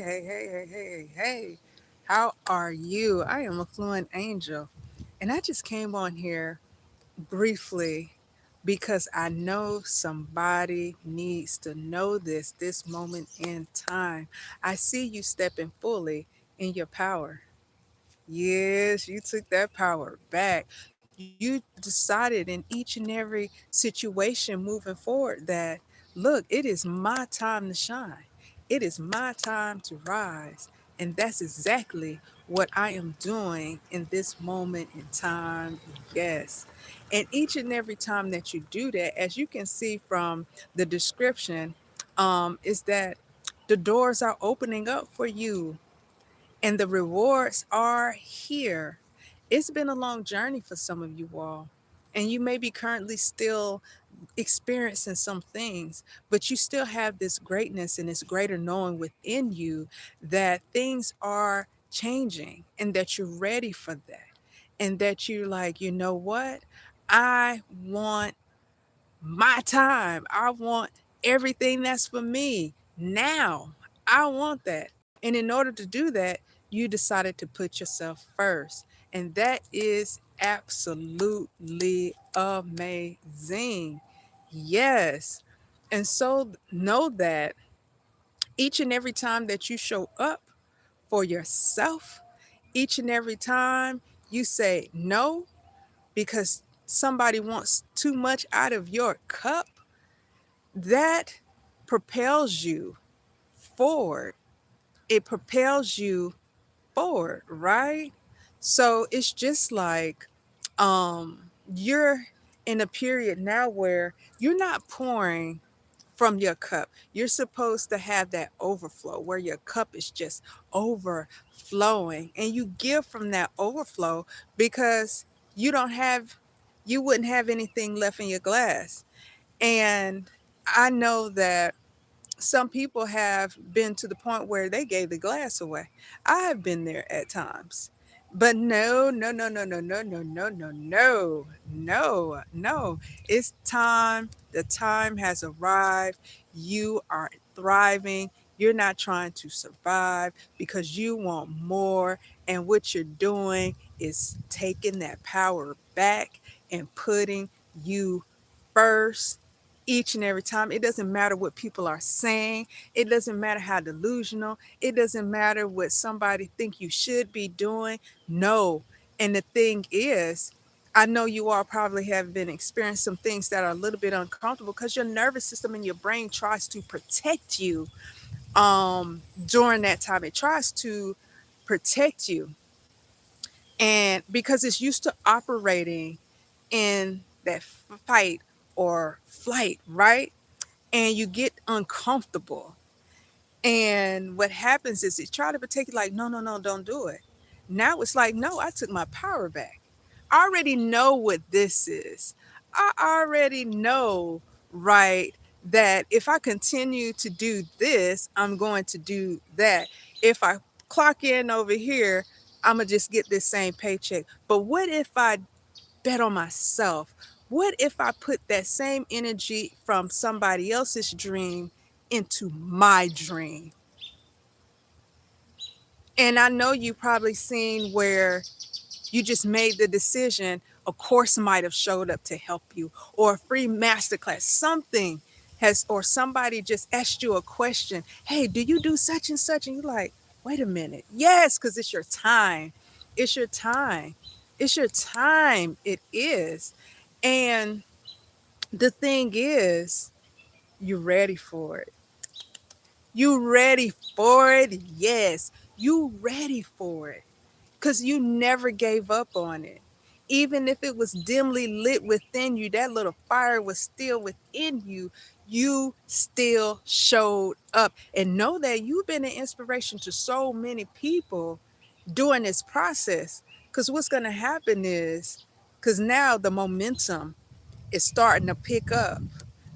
hey. How are you? I am a fluent angel. And I just came on here briefly because I know somebody needs to know this moment in time. I see you stepping fully in your power. Yes, you took that power back. You decided in each and every situation moving forward that, look, it is my time to shine. It is my time to rise. And that's exactly what I am doing in this moment in time. Yes. And each and every time that you do that, as you can see from the description, is that the doors are opening up for you and the rewards are here. It's been a long journey for some of you all, and you may be currently still experiencing some things, but you still have this greatness and this greater knowing within you that things are changing and that you're ready for that. And that you're like, you know what? I want my time. I want everything that's for me now. I want that. And in order to do that, you decided to put yourself first. And that is absolutely amazing. Yes. And so know that each and every time that you show up for yourself, each and every time you say no because somebody wants too much out of your cup, that propels you forward. It propels you forward, right? So it's just like um you're in a period now where you're not pouring from your cup. You're supposed to have that overflow where your cup is just overflowing and you give from that overflow because you don't have you wouldn't have anything left in your glass. And I know that some people have been to the point where they gave the glass away. I have been there at times. But no, no, no, no, no, no, no, no, no, no, no. It's time. The time has arrived. You are thriving. You're not trying to survive because you want more. And what you're doing is taking that power back and putting you first each and every time. It doesn't matter what people are saying. It doesn't matter how delusional. It doesn't matter what somebody think you should be doing. No. And the thing is, I know you all probably have been experiencing some things that are a little bit uncomfortable because your nervous system and your brain tries to protect you during that time. It tries to protect you. And because it's used to operating in that fight or flight, right? And you get uncomfortable. And what happens is it try to protect you like, no, no, no, don't do it. Now it's like, no, I took my power back. I already know what this is. I already know, right, that if I continue to do this, I'm going to do that. If I clock in over here, I'm going to just get this same paycheck. But what if I bet on myself? What if I put that same energy from somebody else's dream into my dream? And I know you probably seen where you just made the decision, a course might have showed up to help you, or a free masterclass, something has, or somebody just asked you a question. Hey, do you do such and such? And you're like, wait a minute. Yes, because it's your time. It's your time. It's your time. It is. And the thing is, you ready for it. You ready for it? Yes, you ready for it because you never gave up on it. Even if it was dimly lit within you, that little fire was still within you. You still showed up. And know that you've been an inspiration to so many people during this process. Because what's going to happen is, because now the momentum is starting to pick up.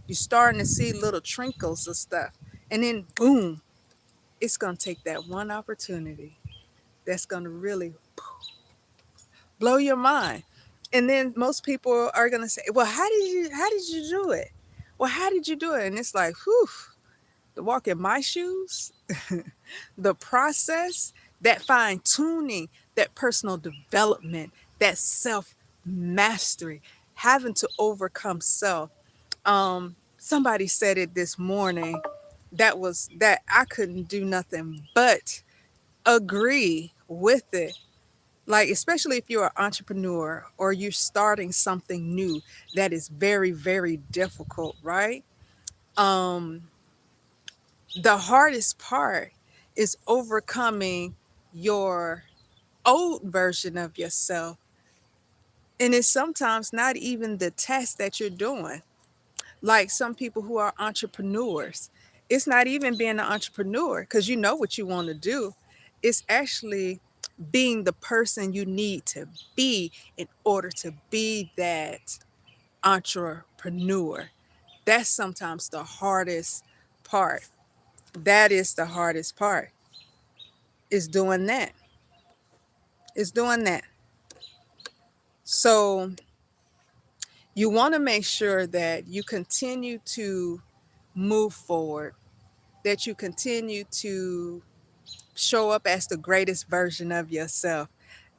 You're starting to see little trinkles of stuff. And then, boom, it's going to take that one opportunity that's going to really blow your mind. And then most people are going to say, well, how did you do it? Well, how did you do it? And it's like, whew, to walk in my shoes, the process, that fine tuning, that personal development, that self mastery, having to overcome self. Somebody said it this morning that I couldn't do nothing but agree with it. Like, especially if you're an entrepreneur or you're starting something new that is very, very difficult, right? Um, the hardest part is overcoming your old version of yourself. And it's sometimes not even the task that you're doing. Like some people who are entrepreneurs, it's not even being an entrepreneur because you know what you want to do. It's actually being the person you need to be in order to be that entrepreneur. That's sometimes the hardest part. That is the hardest part, is doing that. Is doing that. So you want to make sure that you continue to move forward, that you continue to show up as the greatest version of yourself,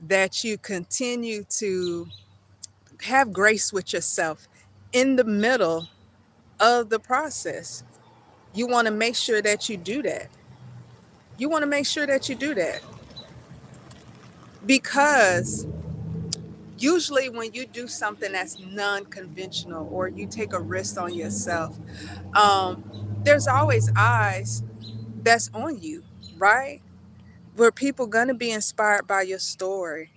that you continue to have grace with yourself in the middle of the process. You want to make sure that you do that. You want to make sure that you do that because usually when you do something that's non-conventional or you take a risk on yourself, um, there's always eyes that's on you, right? Where people gonna be inspired by your story,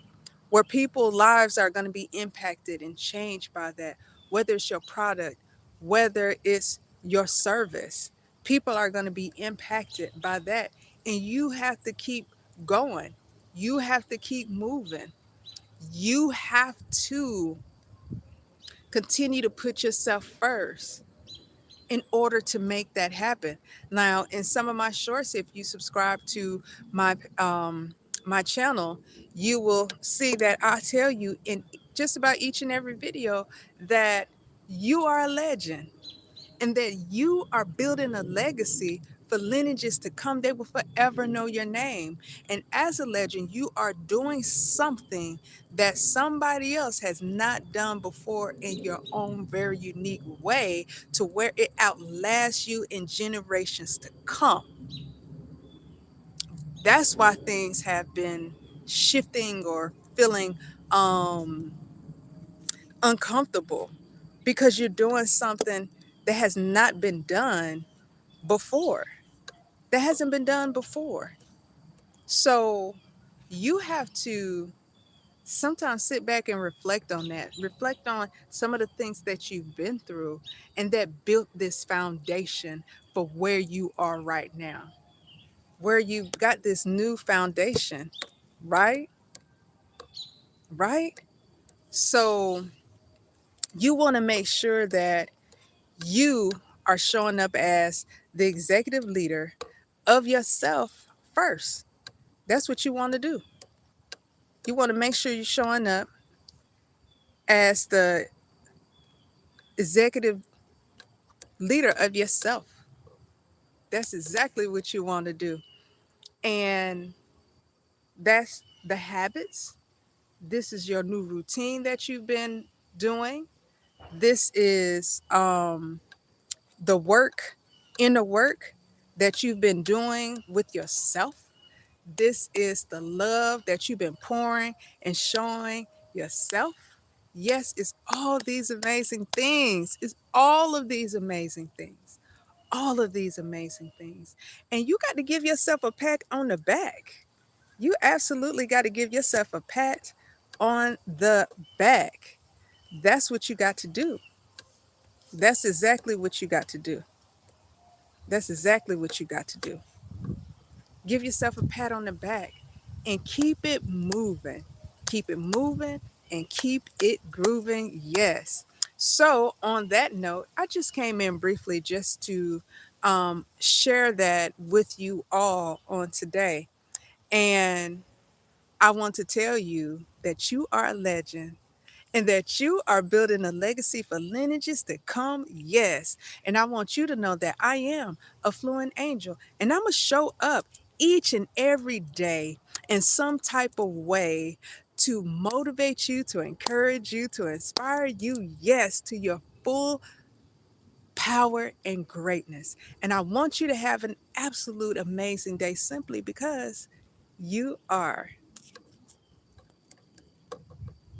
where people lives are gonna be impacted and changed by that, whether it's your product, whether it's your service, people are gonna be impacted by that. And you have to keep going. You have to keep moving. You have to continue to put yourself first in order to make that happen. Now, in some of my shorts, if you subscribe to my channel, you will see that I tell you in just about each and every video that you are a legend and that you are building a legacy for lineages to come. They will forever know your name. And as a legend, you are doing something that somebody else has not done before in your own very unique way to where it outlasts you in generations to come. That's why things have been shifting or feeling um, uncomfortable because you're doing something that has not been done before. That hasn't been done before. So you have to sometimes sit back and reflect on that. Reflect on some of the things that you've been through and that built this foundation for where you are right now, where you've got this new foundation, right? Right? So you want to make sure that you are showing up as the executive leader of yourself first. That's what you want to do. You want to make sure you're showing up as the executive leader of yourself. That's exactly what you want to do. And that's the habits. This is your new routine that you've been doing. This is the work, inner work that you've been doing with yourself. This is the love that you've been pouring and showing yourself. Yes, it's all these amazing things. It's all of these amazing things. All of these amazing things. And you got to give yourself a pat on the back. You absolutely got to give yourself a pat on the back. That's what you got to do. That's exactly what you got to do. That's exactly what you got to do. Give yourself a pat on the back and keep it moving. Keep it moving and keep it grooving. Yes. So, on that note, I just came in briefly just to share that with you all on today. And I want to tell you that you are a legend and that you are building a legacy for lineages to come. Yes. And I want you to know that I am a fluent angel, and I'm going to show up each and every day in some type of way to motivate you, to encourage you, to inspire you, yes, to your full power and greatness. And I want you to have an absolute amazing day simply because you are